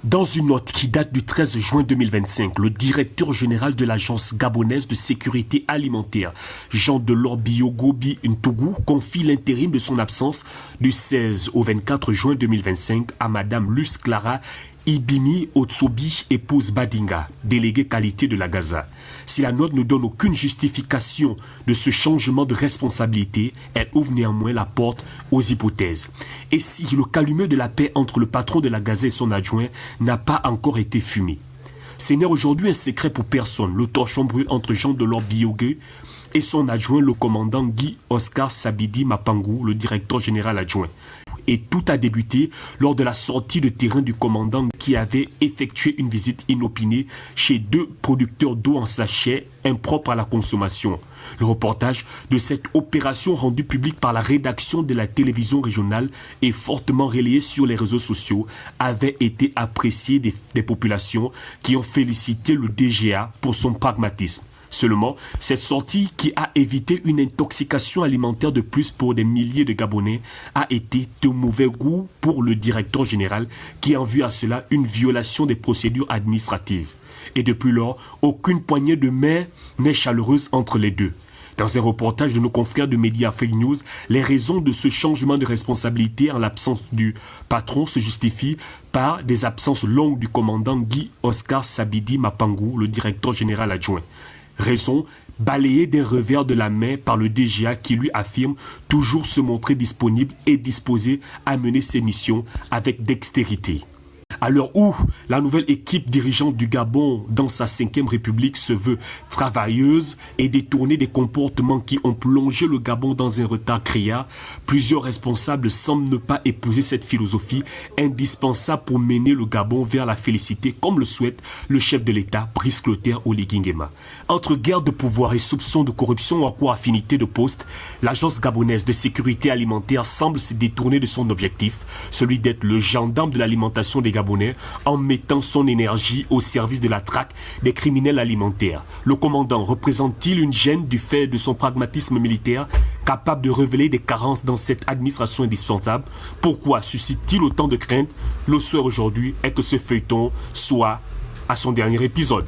Dans une note qui date du 13 juin 2025, le directeur général de l'Agence gabonaise de sécurité alimentaire, Jean-Delors Biogobi Ntougou, confie l'intérim de son absence du 16 au 24 juin 2025 à Madame Luce Clara Ibimi Otsobi, épouse Badinga, déléguée qualité de la Gaza. Si la note ne donne aucune justification de ce changement de responsabilité, elle ouvre néanmoins la porte aux hypothèses. Et si le calumet de la paix entre le patron de la Gaza et son adjoint n'a pas encore été fumé? Ce n'est aujourd'hui un secret pour personne. Le torchon brûle entre Jean-Delors Biogué et son adjoint, le commandant Guy Oscar Sabidi Mapangou, le directeur général adjoint. Et tout a débuté lors de la sortie de terrain du commandant qui avait effectué une visite inopinée chez deux producteurs d'eau en sachet impropres à la consommation. Le reportage de cette opération rendue publique par la rédaction de la télévision régionale et fortement relayé sur les réseaux sociaux avait été apprécié des populations qui ont félicité le DGA pour son pragmatisme. Seulement, cette sortie qui a évité une intoxication alimentaire de plus pour des milliers de Gabonais a été de mauvais goût pour le directeur général qui a vu à cela une violation des procédures administratives. Et depuis lors, aucune poignée de main n'est chaleureuse entre les deux. Dans un reportage de nos confrères de médias Fake News, les raisons de ce changement de responsabilité en l'absence du patron se justifient par des absences longues du commandant Guy Oscar Sabidi Mapangou, le directeur général adjoint. Raison balayée d'un revers de la main par le DGA qui lui affirme toujours se montrer disponible et disposé à mener ses missions avec dextérité. À l'heure où la nouvelle équipe dirigeante du Gabon dans sa 5e République se veut travailleuse et détourner des comportements qui ont plongé le Gabon dans un retard criard, plusieurs responsables semblent ne pas épouser cette philosophie indispensable pour mener le Gabon vers la félicité comme le souhaite le chef de l'État, Brice Clotaire Oligui Nguema. Entre guerre de pouvoir et soupçons de corruption ou encore affinité de poste, l'Agence gabonaise de sécurité alimentaire semble se détourner de son objectif, celui d'être le gendarme de l'alimentation des Gabonais, en mettant son énergie au service de la traque des criminels alimentaires. Le commandant représente-t-il une gêne du fait de son pragmatisme militaire capable de révéler des carences dans cette administration indispensable? Pourquoi suscite-t-il autant de craintes? Le souhait aujourd'hui est que ce feuilleton soit à son dernier épisode.